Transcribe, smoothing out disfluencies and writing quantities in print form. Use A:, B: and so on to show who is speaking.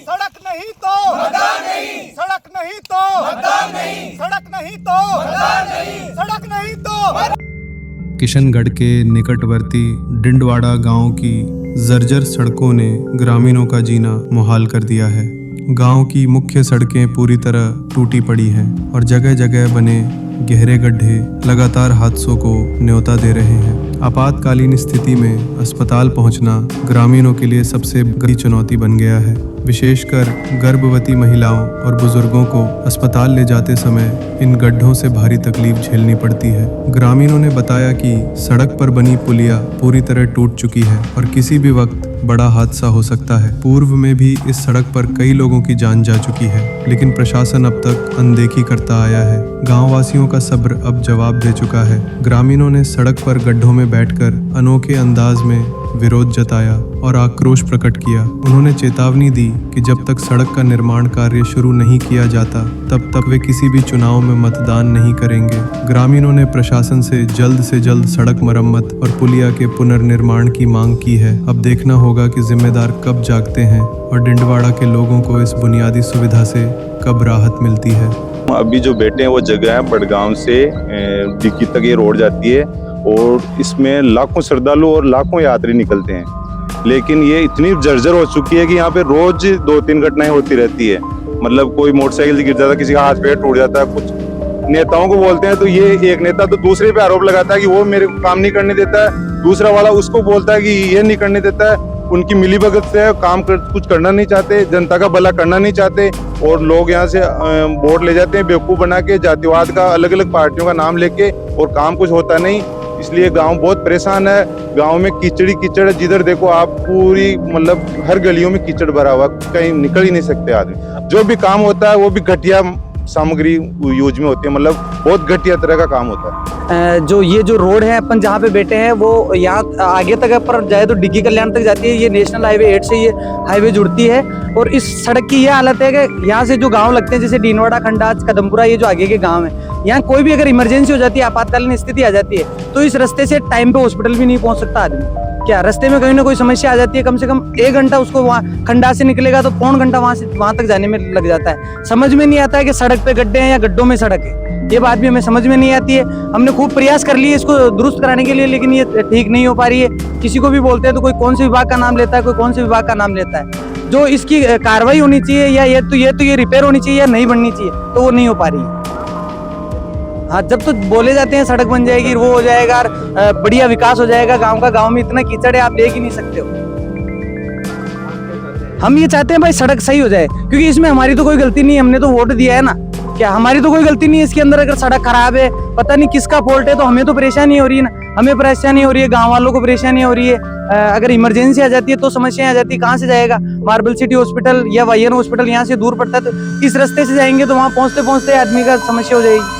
A: सड़क नहीं तो मतदान नहीं, सड़क नहीं तो मतदान नहीं, सड़क नहीं तो मतदान नहीं, सड़क नहीं तो।
B: किशनगढ़ के निकटवर्ती डिंडवाड़ा गांव की जर्जर सड़कों ने ग्रामीणों का जीना मुहाल कर दिया है। गांव की मुख्य सड़कें पूरी तरह टूटी पड़ी हैं और जगह जगह बने गहरे गड्ढे लगातार हादसों को न्योता दे रहे हैं। आपातकालीन स्थिति में अस्पताल पहुंचना ग्रामीणों के लिए सबसे बड़ी चुनौती बन गया है। विशेषकर गर्भवती महिलाओं और बुजुर्गों को अस्पताल ले जाते समय इन गड्ढों से भारी तकलीफ झेलनी पड़ती है। ग्रामीणों ने बताया कि सड़क पर बनी पुलिया पूरी तरह टूट चुकी है और किसी भी वक्त बड़ा हादसा हो सकता है। पूर्व में भी इस सड़क पर कई लोगों की जान जा चुकी है, लेकिन प्रशासन अब तक अनदेखी करता आया है। गाँव वासियों का सब्र अब जवाब दे चुका है। ग्रामीणों ने सड़क पर गड्ढों में बैठकर अनोखे अंदाज में विरोध जताया और आक्रोश प्रकट किया। उन्होंने चेतावनी दी कि जब तक सड़क का निर्माण कार्य शुरू नहीं किया जाता तब तक वे किसी भी चुनाव में मतदान नहीं करेंगे। ग्रामीणों ने प्रशासन से जल्द सड़क मरम्मत और पुलिया के पुनर्निर्माण की मांग की है। अब देखना होगा कि जिम्मेदार कब जागते हैं और डिंडवाड़ा के लोगों को इस बुनियादी सुविधा से कब राहत मिलती है।
C: अभी जो बैठे हैं वो जगह है बड़गांव से डिक्की तक ये रोड जाती है और इसमें लाखों श्रद्धालु और लाखों यात्री निकलते हैं, लेकिन ये इतनी जर्जर हो चुकी है कि यहाँ पे रोज 2-3 घटनाएं होती रहती है। मतलब कोई मोटरसाइकिल से गिर जाता है, किसी का हाथ पैर टूट जाता है। कुछ नेताओं को बोलते हैं तो ये एक नेता तो दूसरे पे आरोप लगाता है कि वो मेरे को काम नहीं करने देता है, दूसरा वाला उसको बोलता है कि ये नहीं करने देता है। उनकी मिलीभगत से कुछ करना नहीं चाहते, जनता का भला करना नहीं चाहते और लोग यहाँ से वोट ले जाते हैं बेवकूफ़ बना के, जातिवाद का अलग अलग पार्टियों का नाम लेके, और काम कुछ होता नहीं। इसलिए गांव बहुत परेशान है। गांव में कीचड़ है, जिधर देखो आप पूरी मतलब हर गलियों में कीचड़ भरा हुआ, कहीं निकल ही नहीं सकते आदमी। जो भी काम होता है वो भी घटिया सामग्री यूज में होती है, मतलब बहुत घटिया तरह का काम होता है।
D: जो ये जो रोड है अपन जहाँ पे बैठे हैं वो यहाँ आगे तक पर जाए तो डिग्गी कल्याण तक जाती है। ये नेशनल हाईवे 8 से ये हाईवे जुड़ती है और इस सड़क की ये हालत है कि यहाँ से जो गांव लगते हैं जैसे डीनवाड़ा, खंडाज, कदमपुरा, ये जो आगे के गांव है, यहाँ कोई भी अगर इमरजेंसी हो जाती है, आपातकालीन स्थिति आ जाती है तो इस रास्ते से टाइम पे हॉस्पिटल भी नहीं पहुंच सकता आदमी। क्या रास्ते में कहीं ना कोई समस्या आ जाती है, कम से कम 1 घंटा उसको वहाँ खंडा से निकलेगा तो 1.25 घंटा वहाँ तक जाने में लग जाता है। समझ में नहीं आता है कि सड़क पे गड्ढे हैं या गड्ढों में सड़क है, ये बात भी हमें समझ में नहीं आती है। हमने खूब प्रयास कर लिए इसको दुरुस्त कराने के लिए, लेकिन ये ठीक नहीं हो पा रही है। किसी को भी बोलते हैं तो कोई कौन से विभाग का नाम लेता है, कोई कौन से विभाग का नाम लेता है। जो इसकी कार्रवाई होनी चाहिए या ये रिपेयर होनी चाहिए या नहीं बननी चाहिए, तो वो नहीं हो पा रही है। हाँ, जब तो बोले जाते हैं सड़क बन जाएगी, वो हो जाएगा, बढ़िया विकास हो जाएगा गांव का। गांव में इतना कीचड़ है, आप देख ही नहीं सकते हो। हम ये चाहते हैं भाई सड़क सही हो जाए, क्योंकि इसमें हमारी तो कोई गलती नहीं है, हमने तो वोट दिया है ना। क्या हमारी तो कोई गलती नहीं है इसके अंदर। अगर सड़क खराब है, पता नहीं किसका फॉल्ट है, तो हमें तो परेशानी हो रही है ना, हमें परेशानी हो रही है, गाँव वालों को परेशानी हो रही है। अगर इमरजेंसी आ जाती है तो समस्याएं आ जाती है, कहाँ से जाएगा? मार्बल सिटी हॉस्पिटल या वाईएन हॉस्पिटल यहाँ से दूर पड़ता है, तो इस रास्ते से जाएंगे तो वहाँ पहुँचते आदमी का समस्या हो जाएगी।